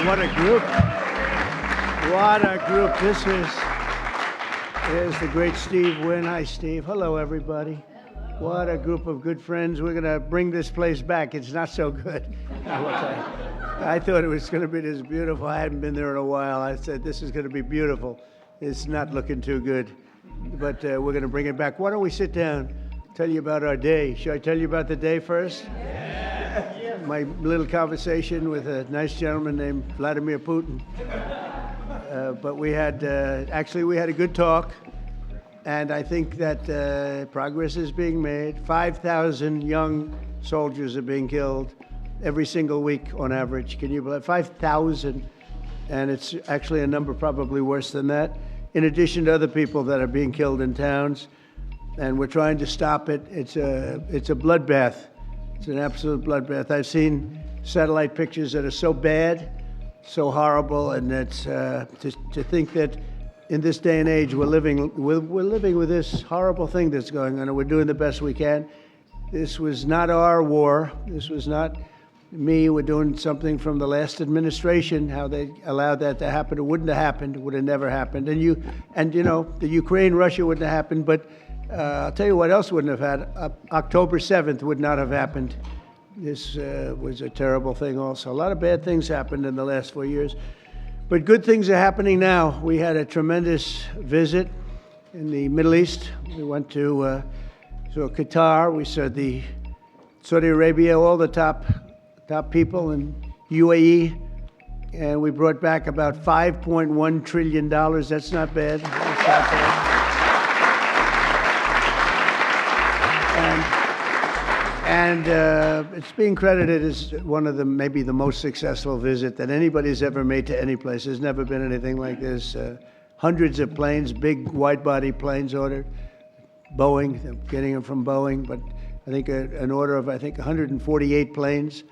What a group. What a group. This is the great Steve Wynn. Hi, Steve. Hello, everybody. What a group of good friends. We're going to bring this place back. It's not so good. I thought it was going to be this beautiful. I hadn't been there in a while. I said, this is going to be beautiful. It's not looking too good. But we're going to bring it back. Why don't we sit down, tell you about our day. Should I tell you about the day first? My little conversation with a nice gentleman named Vladimir Putin. But we had, actually we had a good talk, and I think that progress is being made. 5,000 young soldiers are being killed every single week on average. Can you believe 5,000? And it's actually a number probably worse than that, in addition to other people that are being killed in towns. And we're trying to stop it. It's a bloodbath. It's an absolute bloodbath. I've seen satellite pictures that are so bad, so horrible, and it's to think that in this day and age we're living with this horrible thing that's going on, and we're doing the best we can. This was not our war. This was not me. We're doing something from the last administration. How they allowed that to happen? It wouldn't have happened. It would have never happened. And you know, the Ukraine-Russia wouldn't have happened, but. I'll tell you what else wouldn't have had. October 7th would not have happened. This was a terrible thing also. A lot of bad things happened in the last 4 years. But good things are happening now. We had a tremendous visit in the Middle East. We went to Qatar. We saw Saudi Arabia, all the top people in UAE. And we brought back about $5.1 trillion. That's not bad. That's not bad. And it's being credited as one of maybe the most successful visit that anybody's ever made to any place. There's never been anything like this. Hundreds of planes, big wide-body planes ordered. Boeing, getting them from Boeing, but I think an order of 148 planes.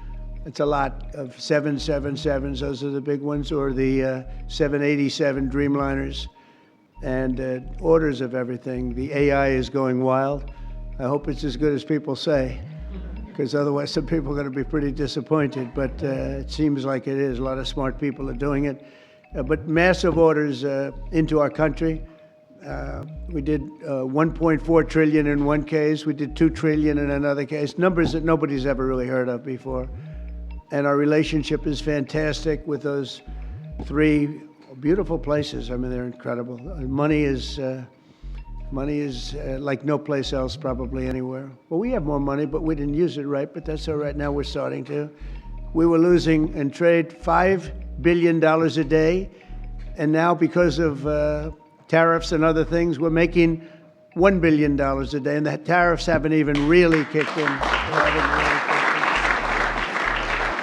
It's a lot of 777s. Those are the big ones, or the 787 Dreamliners, and orders of everything. The AI is going wild. I hope it's as good as people say, because otherwise some people are going to be pretty disappointed, but it seems like it is. A lot of smart people are doing it. But massive orders into our country. We did 1.4 trillion in one case. We did 2 trillion in another case. Numbers that nobody's ever really heard of before. And our relationship is fantastic with those 3 beautiful places. I mean, they're incredible. Money is like no place else, probably anywhere. Well, we have more money, but we didn't use it right, but that's all right. Now we're starting to. We were losing in trade $5 billion a day, and now because of tariffs and other things, we're making $1 billion a day, and the tariffs haven't even really kicked in.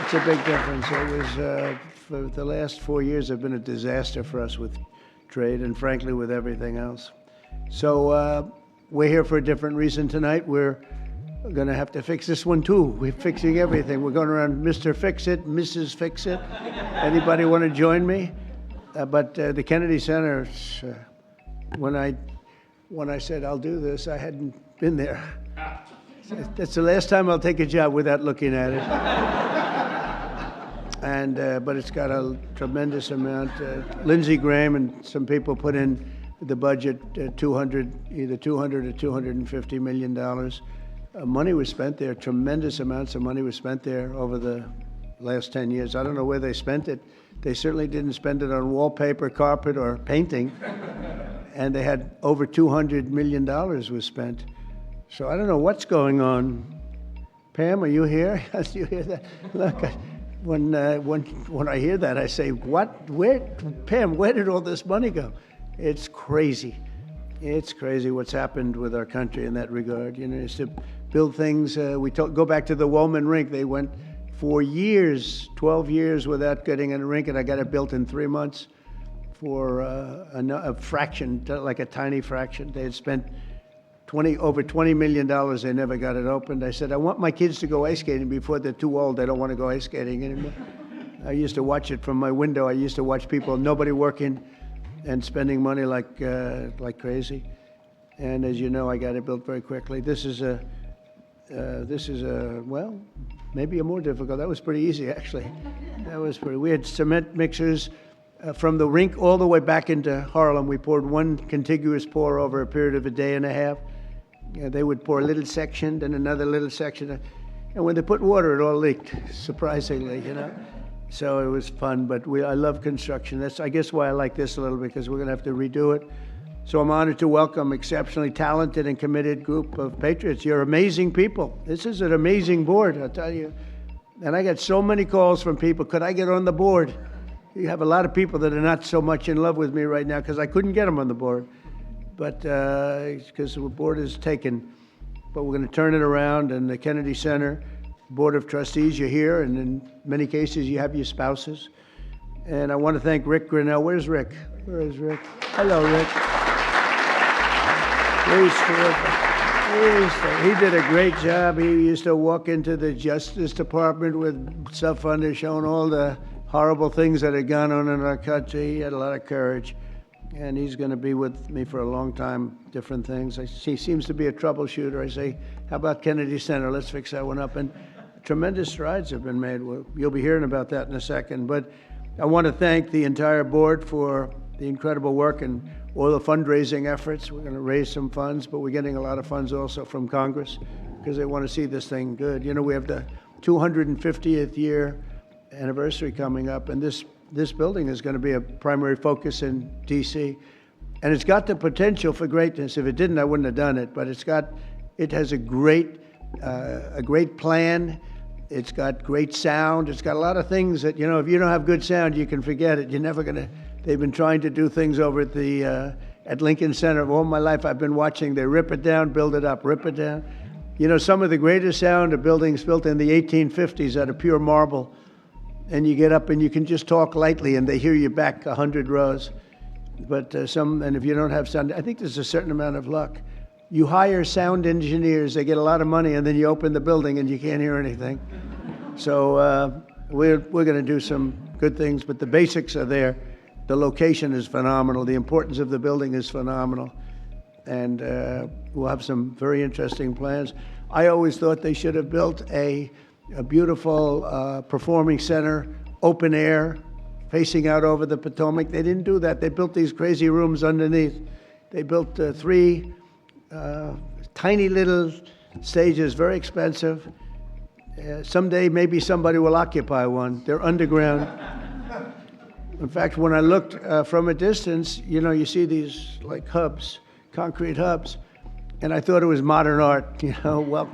It's a big difference. It was, for the last 4 years have been a disaster for us with trade and frankly with everything else. So we're here for a different reason tonight. We're going to have to fix this one too. We're fixing everything. We're going around Mr. Fix-It, Mrs. Fix-It. Anybody want to join me? But the Kennedy Center, when I said I'll do this, I hadn't been there. That's the last time I'll take a job without looking at it. And but it's got a tremendous amount. Lindsey Graham and some people put in the budget, either 200 or $250 million. Money was spent there. Tremendous amounts of money was spent there over the last 10 years. I don't know where they spent it. They certainly didn't spend it on wallpaper, carpet, or painting. And they had over $200 million was spent. So I don't know what's going on. Pam, are you here? You hear that? Look, when I hear that, I say, what? Where, Pam, where did all this money go? It's crazy. It's crazy what's happened with our country in that regard. You know, it's to build things. Go back to the Wollman rink. They went for years, 12 years without getting a rink, and I got it built in 3 months for a fraction, like a tiny fraction. They had spent over $20 million. They never got it opened. I said, I want my kids to go ice skating before they're too old. They don't want to go ice skating anymore. I used to watch it from my window. I used to watch people, nobody working, and spending money like crazy. And as you know, I got it built very quickly. This is This is well, maybe a more difficult. That was pretty easy, actually. That was pretty. We had cement mixers from the rink all the way back into Harlem. We poured one contiguous pour over a period of a day and a half. They would pour a little section, then another little section. And when they put water, it all leaked, surprisingly, So it was fun, but I love construction. That's, I guess, why I like this a little bit, because we're going to have to redo it. So I'm honored to welcome exceptionally talented and committed group of patriots. You're amazing people. This is an amazing board, I'll tell you. And I got so many calls from people, could I get on the board? You have a lot of people that are not so much in love with me right now because I couldn't get them on the board. But because the board is taken. But we're going to turn it around, and the Kennedy Center Board of Trustees, you're here, and in many cases you have your spouses. And I want to thank Rick Grinnell. Where's Rick? Where is Rick? Hello, Rick. He did a great job. He used to walk into the Justice Department with Zafar showing all the horrible things that had gone on in our country. He had a lot of courage. And he's going to be with me for a long time, different things. He seems to be a troubleshooter. I say, how about Kennedy Center? Let's fix that one up. And tremendous strides have been made. You'll be hearing about that in a second. But I want to thank the entire board for the incredible work and all the fundraising efforts. We're going to raise some funds, but we're getting a lot of funds also from Congress because they want to see this thing good. We have the 250th year anniversary coming up, and this building is going to be a primary focus in D.C. And it's got the potential for greatness. If it didn't, I wouldn't have done it. But it has a great plan. It's got great sound. It's got a lot of things that, if you don't have good sound, you can forget it. You're never going to. They've been trying to do things over at Lincoln Center. All my life I've been watching. They rip it down, build it up, rip it down. Some of the greatest sound of buildings built in the 1850s out of pure marble. And you get up and you can just talk lightly and they hear you back 100 rows. But and if you don't have sound, I think there's a certain amount of luck. You hire sound engineers, they get a lot of money, and then you open the building and you can't hear anything. So we're going to do some good things, but the basics are there. The location is phenomenal. The importance of the building is phenomenal. And we'll have some very interesting plans. I always thought they should have built a beautiful performing center, open air, facing out over the Potomac. They didn't do that. They built these crazy rooms underneath. They built 3 tiny little stages, very expensive. Someday maybe somebody will occupy one. They're underground. In fact, when I looked from a distance, you see these like hubs, concrete hubs, and I thought it was modern art. Well,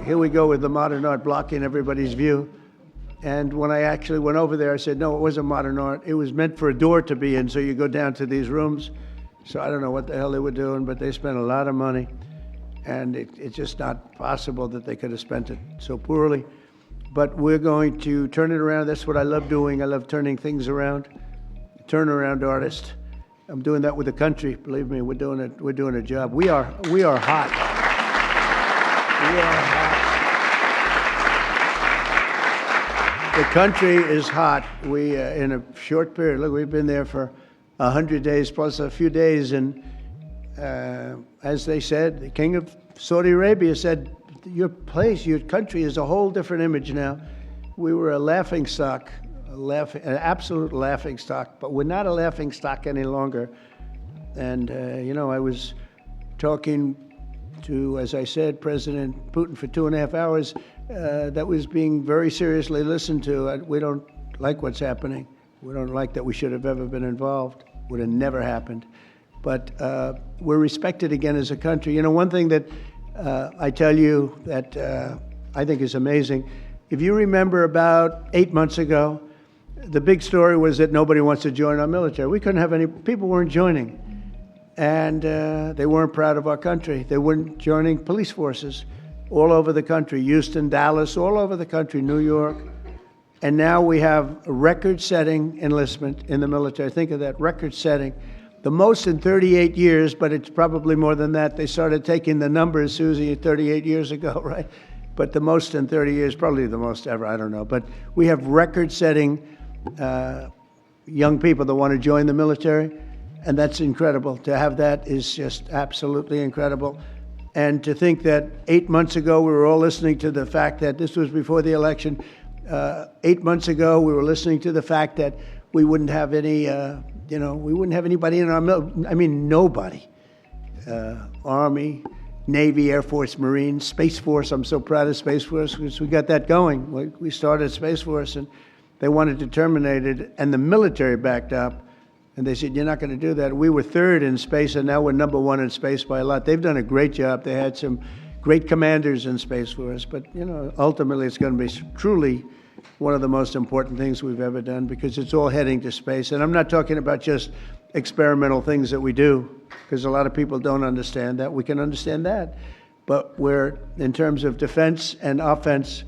here we go with the modern art blocking everybody's view. And when I actually went over there, I said, no, it wasn't modern art. It was meant for a door to be in, so you go down to these rooms. So I don't know what the hell they were doing, but they spent a lot of money. And it's just not possible that they could have spent it so poorly. But we're going to turn it around. That's what I love doing. I love turning things around. Turnaround artist. I'm doing that with the country. Believe me, we're doing it. We're doing a job. We are hot. We are hot. The country is hot. We, in a short period, look, we've been there for 100 days plus a few days, and as they said, the king of Saudi Arabia said, your place, your country is a whole different image now. We were a laughing stock, an absolute laughing stock, but we're not a laughing stock any longer. And, I was talking to, as I said, President Putin for 2.5 hours. That was being very seriously listened to. We don't like what's happening. We don't like that we should have ever been involved. Would have never happened. But we're respected again as a country. One thing that I tell you that I think is amazing, if you remember about 8 months ago, the big story was that nobody wants to join our military. We couldn't have any, people weren't joining. And they weren't proud of our country. They weren't joining police forces all over the country, Houston, Dallas, all over the country, New York. And now we have a record-setting enlistment in the military. Think of that, record-setting. The most in 38 years, but it's probably more than that. They started taking the numbers, Susie, 38 years ago, right? But the most in 30 years, probably the most ever, I don't know. But we have record-setting young people that want to join the military, and that's incredible. To have that is just absolutely incredible. And to think that 8 months ago we were all listening to the fact that this was before the election. 8 months ago we were listening to the fact that we wouldn't have any, we wouldn't have anybody in our nobody. Army, Navy, Air Force, Marines, Space Force. I'm so proud of Space Force because we got that going. We started Space Force and they wanted to terminate it, and the military backed up. And they said, you're not going to do that. We were third in space, and now we're number one in space by a lot. They've done a great job. They had some great commanders in Space Force. But, ultimately it's going to be truly one of the most important things we've ever done because it's all heading to space. And I'm not talking about just experimental things that we do, because a lot of people don't understand that. We can understand that. But we're, in terms of defense and offense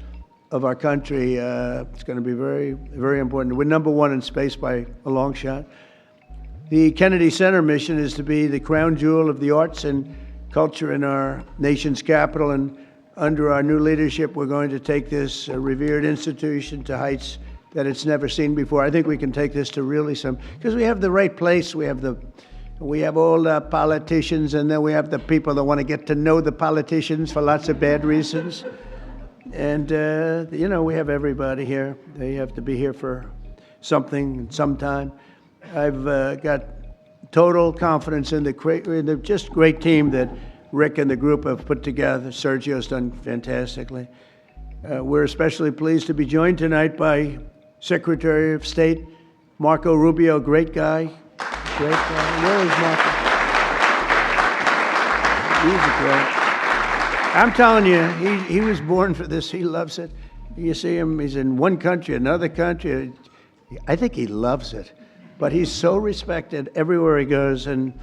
of our country, it's going to be very, very important. We're number one in space by a long shot. The Kennedy Center mission is to be the crown jewel of the arts and culture in our nation's capital, and under our new leadership, we're going to take this revered institution to heights that it's never seen before. I think we can take this to really because we have the right place. We have all the politicians, and then we have the people that want to get to know the politicians for lots of bad reasons. And, we have everybody here. They have to be here for something, sometime. I've got total confidence in the just great team that Rick and the group have put together. Sergio's done fantastically. We're especially pleased to be joined tonight by Secretary of State Marco Rubio, great guy. Great guy. Where is Marco? He's great. I'm telling you, he was born for this. He loves it. You see him, he's in one country, another country. I think he loves it. But he's so respected everywhere he goes, and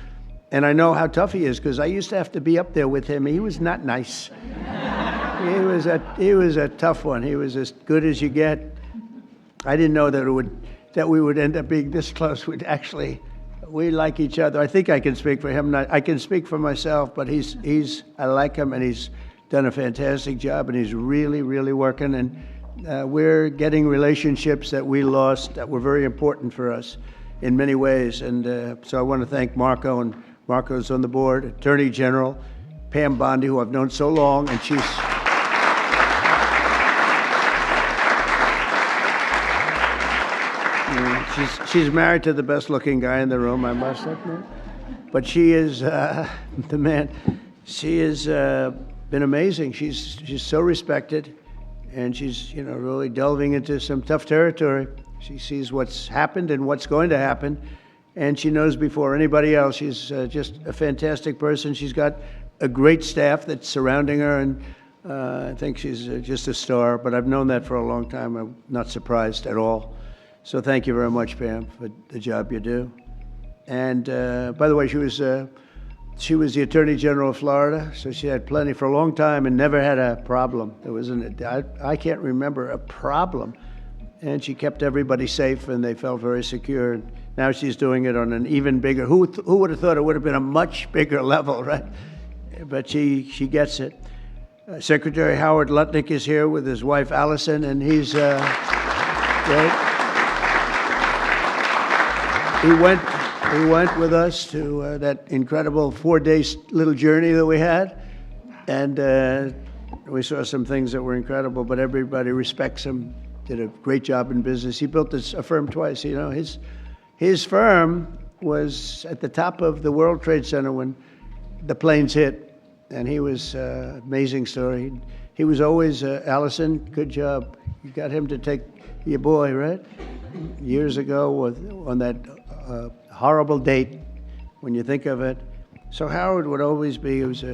I know how tough he is because I used to have to be up there with him. He was not nice. He was a tough one. He was as good as you get. I didn't know that we would end up being this close. We like each other. I think I can speak for him. I can speak for myself, but I like him, and he's done a fantastic job, and he's really, really working. And we're getting relationships that we lost that were very important for us in many ways. And so I want to thank Marco, and Marco's on the board, Attorney General Pam Bondi, who I've known so long, and she's married to the best looking guy in the room, I must admit. But she is the man. She has been amazing. She's so respected, and she's really delving into some tough territory. She sees what's happened and what's going to happen, and she knows before anybody else. She's just a fantastic person. She's got a great staff that's surrounding her, and I think she's just a star. But I've known that for a long time. I'm not surprised at all. So thank you very much, Pam, for the job you do. And by the way, she was the Attorney General of Florida, so she had plenty for a long time and never had a problem. I can't remember a problem. And she kept everybody safe, and they felt very secure. Now she's doing it on an even bigger. Who would have thought it would have been a much bigger level, right? But she gets it. Secretary Howard Lutnick is here with his wife Allison, and he's great. He went with us to that incredible 4-day little journey that we had, and we saw some things that were incredible. But everybody respects him. Did a great job in business. He built a firm twice. His firm was at the top of the World Trade Center when the planes hit, and he was amazing story. He was always Allison. Good job. You got him to take your boy, right? Years ago on that horrible date, when you think of it. So Howard would always be. He was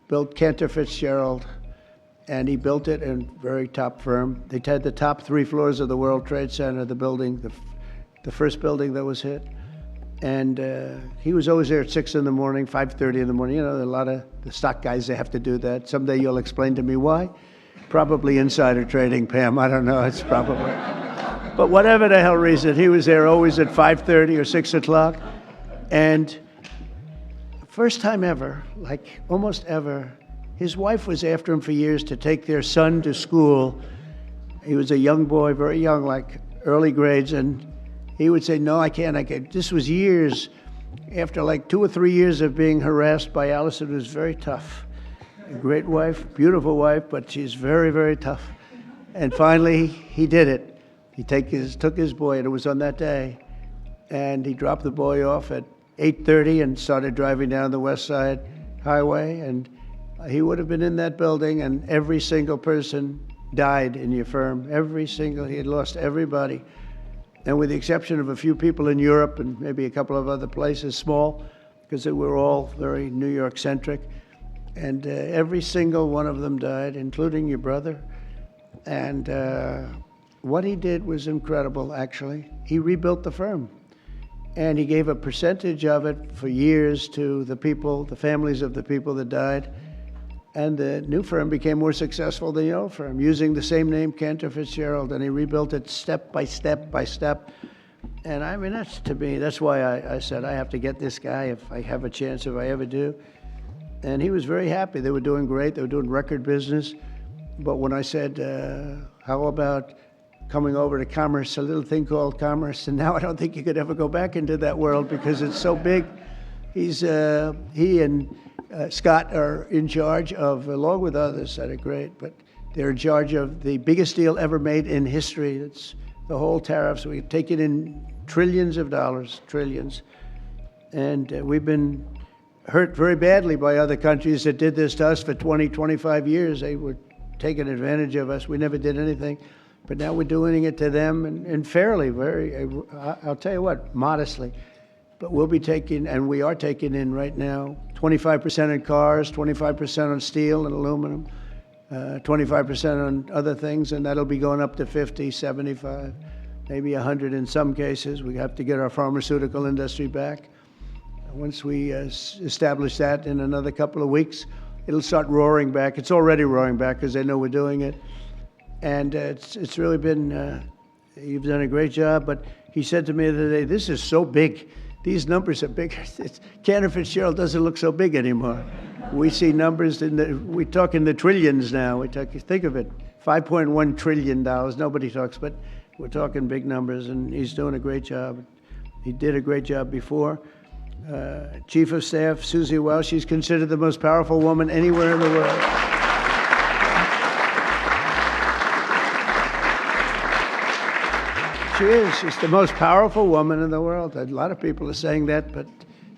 built Cantor Fitzgerald. And he built it in a very top firm. They had the top 3 floors of the World Trade Center, the building, the first building that was hit. And he was always there at 6 in the morning, 5:30 in the morning. A lot of the stock guys, they have to do that. Someday you'll explain to me why. Probably insider trading, Pam. I don't know. It's probably. But whatever the hell reason, he was there always at 5:30 or 6 o'clock. And first time ever, like almost ever, his wife was after him for years to take their son to school. He was a young boy, very young, like early grades, and he would say, no, I can't. This was years after like 2 or 3 years of being harassed by Allison. It was very tough. a great wife, beautiful wife, but she's very, very tough. And finally, he did it. He took his boy, and it was on that day, and he dropped the boy off at 8:30 and started driving down the West Side Highway, and he would have been in that building, and every single person died in your firm. He had lost everybody. And with the exception of a few people in Europe and maybe a couple of other places, small, because they were all very New York-centric, and every single one of them died, including your brother. And what he did was incredible, actually. He rebuilt the firm. And he gave a percentage of it for years to the people, the families of the people that died. And the new firm became more successful than the old firm, using the same name, Cantor Fitzgerald, and he rebuilt it step by step by step. And I mean, that's why I said I have to get this guy if I have a chance, if I ever do. And he was very happy. They were doing great. They were doing record business. But when I said, how about coming over to commerce, a little thing called commerce, and now I don't think you could ever go back into that world because it's so big. He and Scott are in charge of, along with others that are great, but they're in charge of the biggest deal ever made in history. It's the whole tariffs. We've taken in trillions of dollars, trillions. And we've been hurt very badly by other countries that did this to us for 20, 25 years. They were taking advantage of us. We never did anything. But now we're doing it to them, and fairly, I'll tell you what, modestly. But we'll be taking, and we are taking in right now, 25% in cars, 25% on steel and aluminum, 25% on other things, and that'll be going up to 50, 75, maybe 100 in some cases. We have to get our pharmaceutical industry back. Once we establish that in another couple of weeks, it'll start roaring back. It's already roaring back because they know we're doing it. And it's really been, you've done a great job. But he said to me the other day, this is so big. These numbers are big. Cantor Fitzgerald doesn't look so big anymore. We see numbers, we talk in the trillions now. Think of it, $5.1 trillion. Nobody talks, but we're talking big numbers, and he's doing a great job. He did a great job before. Chief of Staff, Susie Welsh, she's considered the most powerful woman anywhere in the world. She is. She's the most powerful woman in the world. A lot of people are saying that, but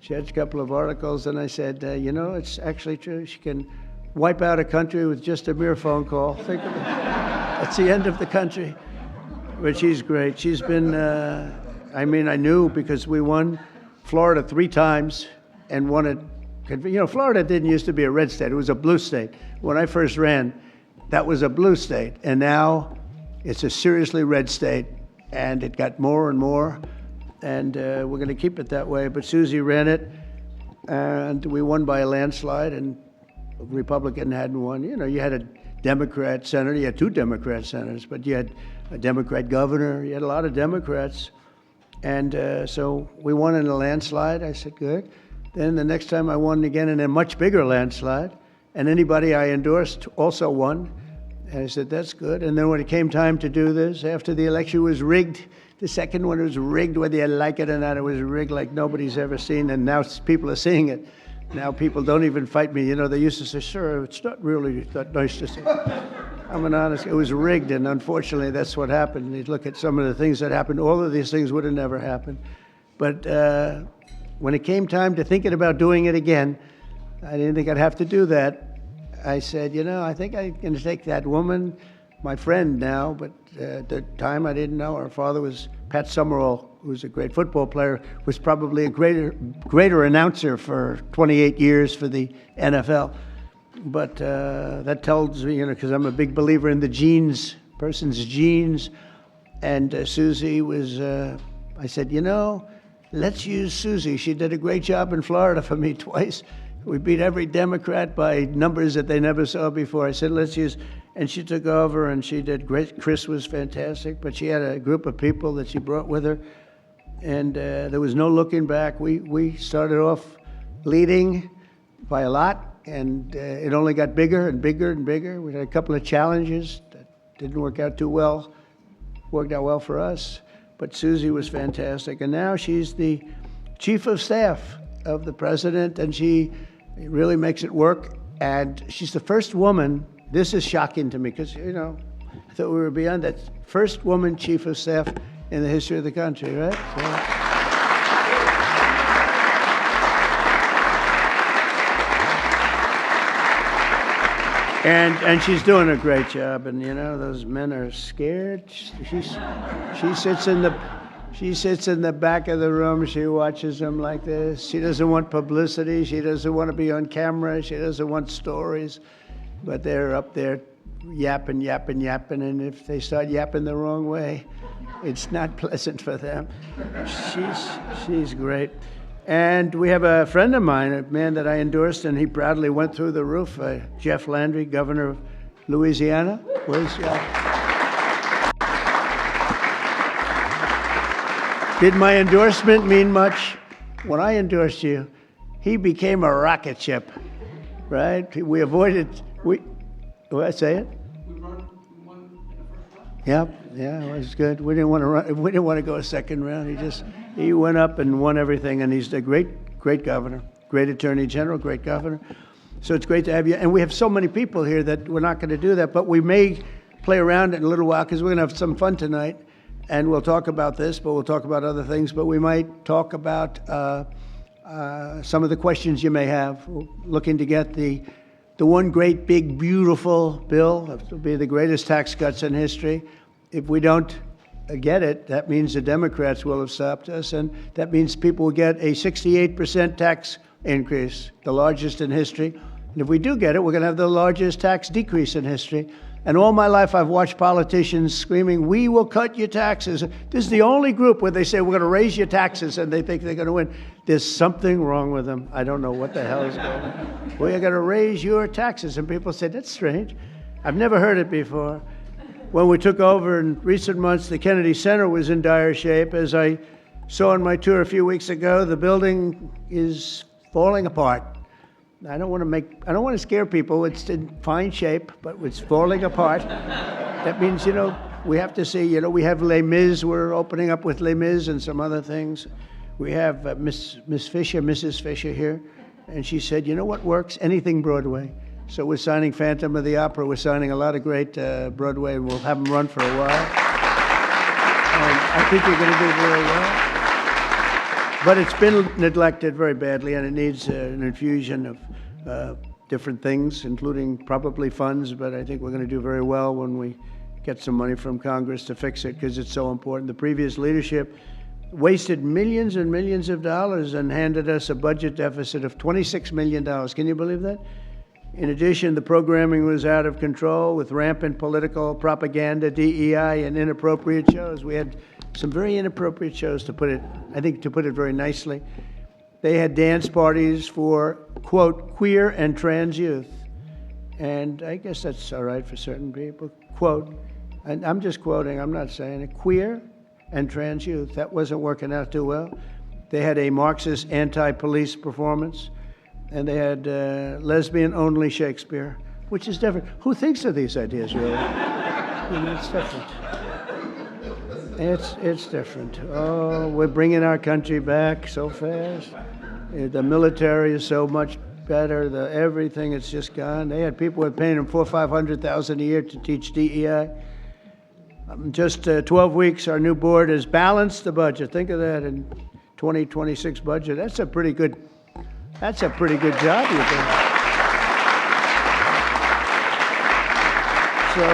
she had a couple of articles, and I said, it's actually true. She can wipe out a country with just a mere phone call. Think of it. That's the end of the country. But she's great. She's been, I knew because we won Florida 3 times and won it. Florida didn't used to be a red state. It was a blue state. When I first ran, that was a blue state. And now it's a seriously red state. And it got more and more, and we're going to keep it that way. But Susie ran it, and we won by a landslide, and a Republican hadn't won. You had a Democrat senator, you had 2 Democrat senators, but you had a Democrat governor, you had a lot of Democrats. And so we won in a landslide. I said, good. Then the next time I won again in a much bigger landslide, and anybody I endorsed also won. And I said, that's good. And then when it came time to do this, after the election was rigged, the second one was rigged, whether you like it or not, it was rigged like nobody's ever seen. And now people are seeing it. Now people don't even fight me. They used to say, sir, it's not really that nice to say. I'm an honest, it was rigged, and unfortunately that's what happened. You look at some of the things that happened, all of these things would have never happened. But when it came time to thinking about doing it again, I didn't think I'd have to do that. I said, I think I'm going to take that woman, my friend now, but at the time I didn't know. Her father was Pat Summerall, who was a great football player, was probably a greater announcer for 28 years for the NFL. But that tells me, because I'm a big believer in the genes, person's genes. And Susie was, I said, let's use Susie. She did a great job in Florida for me twice. We beat every Democrat by numbers that they never saw before. I said, let's use, and she took over, and she did great. Chris was fantastic, but she had a group of people that she brought with her, and there was no looking back. We started off leading by a lot, and it only got bigger and bigger and bigger. We had a couple of challenges that didn't work out too well, worked out well for us, but Susie was fantastic, and now she's the chief of staff of the president, and she really makes it work. And she's the first woman, this is shocking to me, because, I thought we were beyond that. First woman chief of staff in the history of the country, right? And she's doing a great job, and those men are scared. She sits in the back of the room. She watches them like this. She doesn't want publicity. She doesn't want to be on camera. She doesn't want stories. But they're up there yapping, and if they start yapping the wrong way, it's not pleasant for them. She's great. And we have a friend of mine, a man that I endorsed, and he proudly went through the roof, Jeff Landry, governor of Louisiana. Where's Jeff? Did my endorsement mean much? When I endorsed you, he became a rocket ship, right? We avoided, what I say it? We won in the first round. Yep, yeah, it was good. We didn't want to go a second round. He went up and won everything, and he's a great governor, great attorney general, great governor. So it's great to have you. And we have so many people here that we're not going to do that, but we may play around in a little while because we're going to have some fun tonight, and we'll talk about this, but we'll talk about other things. But we might talk about some of the questions you may have. We're looking to get the one great, big, beautiful bill. It'll be the greatest tax cuts in history. If we don't get it, that means the Democrats will have stopped us, and that means people will get a 68% tax increase, the largest in history. And if we do get it, we're going to have the largest tax decrease in history. And all my life, I've watched politicians screaming, "We will cut your taxes." This is the only group where they say, "We're going to raise your taxes," and they think they're going to win. There's something wrong with them. I don't know what the hell is going on. "We're going to raise your taxes." And people say, "That's strange. I've never heard it before." When we took over in recent months, the Kennedy Center was in dire shape. As I saw on my tour a few weeks ago, the building is falling apart. I don't want to scare people. It's in fine shape, but it's falling apart. That means, we have to see, we have Les Mis. We're opening up with Les Mis and some other things. We have Mrs. Fisher here, and she said, "You know what works? Anything Broadway." So we're signing Phantom of the Opera. We're signing a lot of great Broadway, and we'll have them run for a while. And I think you're going to do very well. But it's been neglected very badly, and it needs an infusion of different things, including probably funds. But I think we're going to do very well when we get some money from Congress to fix it, because it's so important. The previous leadership wasted millions and millions of dollars and handed us a budget deficit of $26 million. Can you believe that? In addition, the programming was out of control with rampant political propaganda, DEI, and inappropriate shows. We had some very inappropriate shows, to put it very nicely. They had dance parties for, quote, queer and trans youth. And I guess that's all right for certain people, quote. And I'm just quoting, I'm not saying it. Queer and trans youth. That wasn't working out too well. They had a Marxist anti-police performance. And they had lesbian-only Shakespeare, which is different. Who thinks of these ideas, really? It's different. It's different. Oh, we're bringing our country back so fast. The military is so much better. Everything is just gone. They had people who were paying them $400,000 or $500,000 a year to teach DEI. Just 12 weeks, our new board has balanced the budget. Think of that in 2026 budget. That's a pretty good job you're doing. So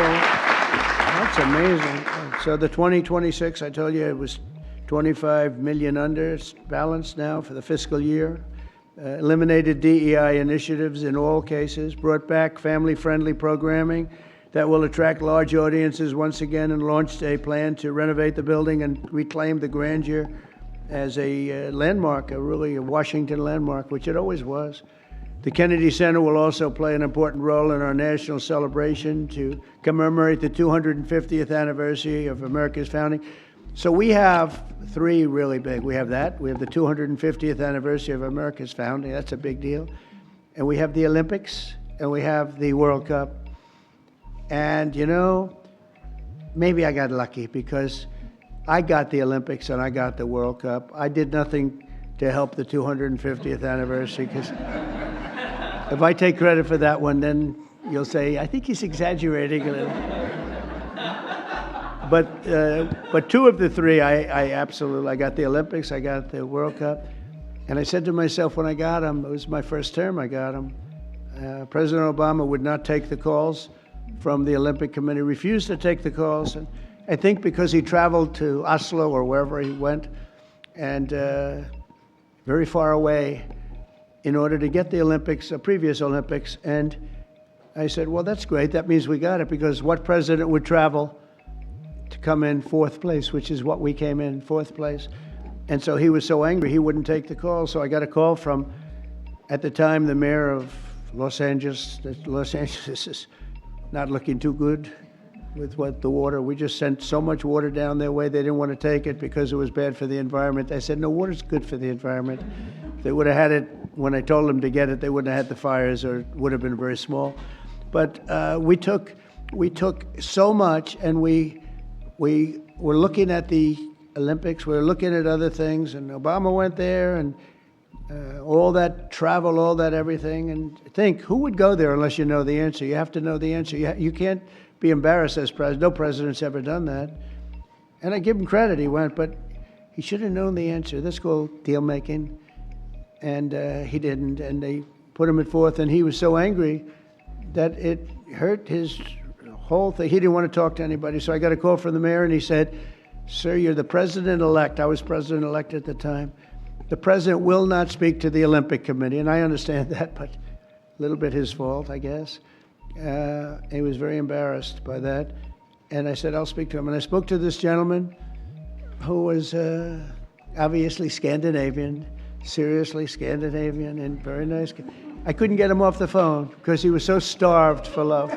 that's amazing. So the 2026, I told you it was 25 million under. It's balanced now for the fiscal year. Eliminated DEI initiatives in all cases. Brought back family-friendly programming that will attract large audiences once again, and launched a plan to renovate the building and reclaim the grandeur as a landmark, really a Washington landmark, which it always was. The Kennedy Center will also play an important role in our national celebration to commemorate the 250th anniversary of America's founding. So we have three really big. We have that. We have the 250th anniversary of America's founding. That's a big deal. And we have the Olympics, and we have the World Cup. And, maybe I got lucky, because I got the Olympics and I got the World Cup. I did nothing to help the 250th anniversary, because If I take credit for that one, then you'll say, I think he's exaggerating a little. But two of the three, I absolutely, I got the Olympics, I got the World Cup. And I said to myself when I got them, it was my first term I got them, President Obama would not take the calls from the Olympic Committee, refused to take the calls. And I think because he traveled to Oslo or wherever he went, and very far away, in order to get the Olympics, previous Olympics. And I said, well, that's great. That means we got it, because what president would travel to come in fourth place, which is what we came in, fourth place. And so he was so angry, he wouldn't take the call. So I got a call from, at the time, the mayor of Los Angeles. Los Angeles is not looking too good with what the water. We just sent so much water down their way, they didn't want to take it because it was bad for the environment. I said, no, water's good for the environment. If they would have had it when I told them to get it, they wouldn't have had the fires, or it would have been very small. But we took so much, and we were looking at the Olympics, we were looking at other things, and Obama went there, and all that travel, all that everything, and think, who would go there unless you know the answer? You have to know the answer. You can't be embarrassed as president. No president's ever done that. And I give him credit, he went, but he should have known the answer. Let's go deal making. And he didn't, and they put him at fourth, and he was so angry that it hurt his whole thing. He didn't want to talk to anybody, so I got a call from the mayor, and he said, sir, you're the president-elect. I was president-elect at the time. The president will not speak to the Olympic Committee, and I understand that, but a little bit his fault, I guess. He was very embarrassed by that, and I said, I'll speak to him. And I spoke to this gentleman who was obviously Scandinavian, seriously Scandinavian, and very nice. I couldn't get him off the phone because he was so starved for love.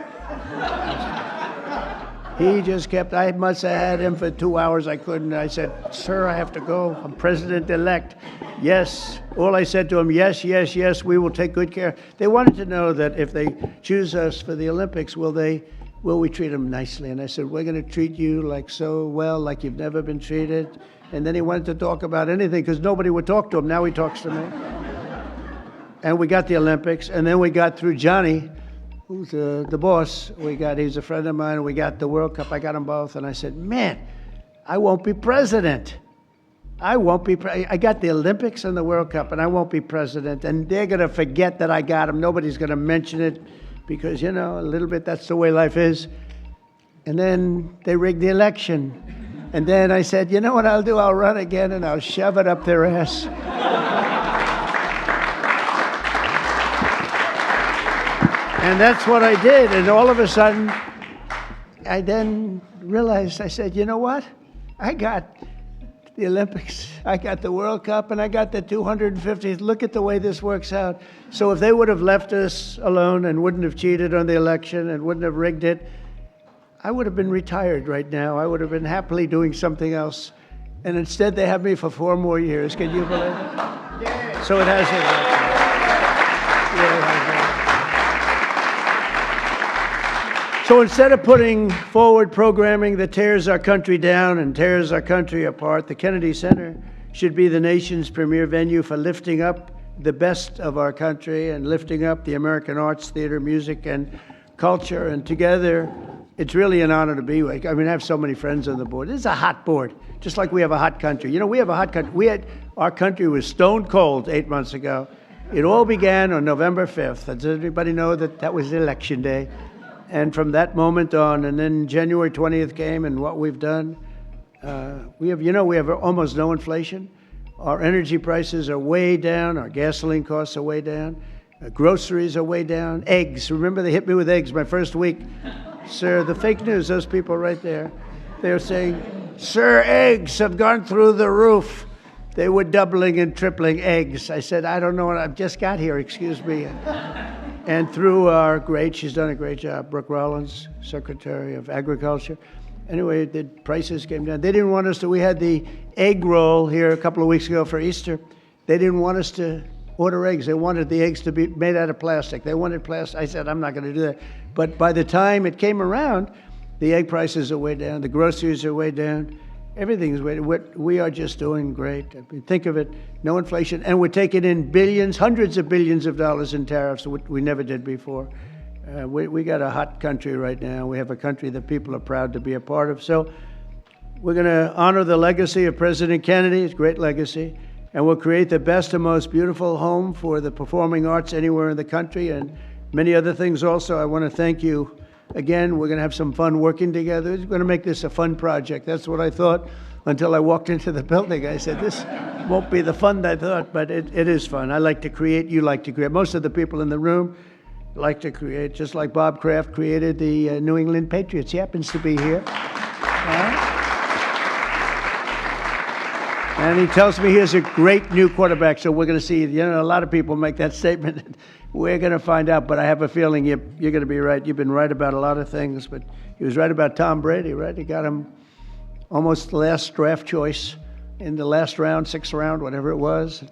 He just kept, I must have had him for 2 hours. I couldn't. I said, sir, I have to go. I'm president-elect. Yes. All I said to him, yes, yes, yes, we will take good care. They wanted to know that if they choose us for the Olympics, will we treat them nicely? And I said, we're going to treat you like so well, like you've never been treated. And then he wanted to talk about anything because nobody would talk to him. Now he talks to me. And we got the Olympics, and then we got through Johnny, who's the boss. He's a friend of mine, and we got the World Cup. I got them both, and I said, man, I won't be president. I got the Olympics and the World Cup, and I won't be president. And they're going to forget that I got them. Nobody's going to mention it because, you know, a little bit that's the way life is. And then they rigged the election. And then I said, you know what I'll do? I'll run again, and I'll shove it up their ass. And that's what I did. And all of a sudden, I then realized, I said, you know what? I got the Olympics, I got the World Cup, and I got the 250th. Look at the way this works out. So if they would have left us alone and wouldn't have cheated on the election and wouldn't have rigged it, I would have been retired right now. I would have been happily doing something else. And instead, they have me for 4 more years. Can you believe it? Yeah. So it has it. Yeah, it has it. So instead of putting forward programming that tears our country down and tears our country apart, the Kennedy Center should be the nation's premier venue for lifting up the best of our country and lifting up the American arts, theater, music, and culture. And together, it's really an honor to be with. I mean, I have so many friends on the board. This is a hot board, just like we have a hot country. You know, we have a hot country. Our country was stone cold 8 months ago. It all began on November 5th. Does everybody know that was Election Day? And from that moment on, and then January 20th came, and what we've done, we have almost no inflation. Our energy prices are way down. Our gasoline costs are way down. Groceries are way down. Eggs. Remember, they hit me with eggs my first week. Sir, the fake news, those people right there, they're saying, sir, eggs have gone through the roof. They were doubling and tripling eggs. I said, I don't know. I've just got here. Excuse me. And through she's done a great job, Brooke Rollins, Secretary of Agriculture. Anyway, the prices came down. They didn't want us to, we had the egg roll here a couple of weeks ago for Easter. They didn't want us to order eggs. They wanted the eggs to be made out of plastic. They wanted plastic. I said, I'm not going to do that. But by the time it came around, the egg prices are way down. The groceries are way down. Everything's we are just doing great. I mean, think of it, no inflation, and we're taking in billions, hundreds of billions of dollars in tariffs, which we never did before. We got a hot country right now. We have a country that people are proud to be a part of. So we're going to honor the legacy of President Kennedy, his great legacy, and we'll create the best and most beautiful home for the performing arts anywhere in the country and many other things also. I want to thank you. Again, we're going to have some fun working together. We're going to make this a fun project. That's what I thought until I walked into the building. I said, this won't be the fun I thought, but it is fun. I like to create. You like to create. Most of the people in the room like to create, just like Bob Kraft created the New England Patriots. He happens to be here. And he tells me he has a great new quarterback, so we're going to see. You know, a lot of people make that statement. We're going to find out, but I have a feeling you're going to be right. You've been right about a lot of things, but he was right about Tom Brady, right? He got him almost the last draft choice in the last round, sixth round, whatever it was.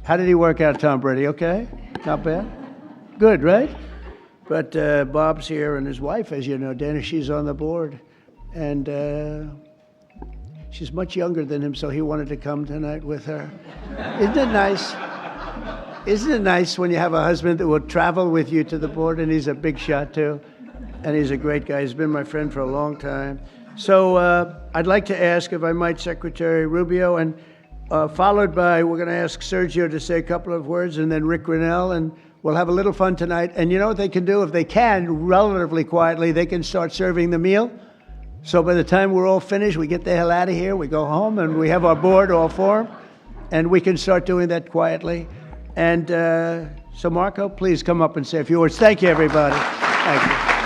How did he work out, Tom Brady? Okay? Not bad? Good, right? But Bob's here, and his wife, as you know, Dana, she's on the board. And she's much younger than him, so he wanted to come tonight with her. Isn't it nice? Isn't it nice when you have a husband that will travel with you to the board, and he's a big shot too, and he's a great guy. He's been my friend for a long time. So I'd like to ask, if I might, Secretary Rubio, and followed by, we're going to ask Sergio to say a couple of words, and then Rick Grinnell, and we'll have a little fun tonight. And you know what they can do? If they can, relatively quietly, they can start serving the meal. So by the time we're all finished, we get the hell out of here, we go home, and we have our board all formed, and we can start doing that quietly. And so Marco, please come up and say a few words. Thank you, everybody. Thank you.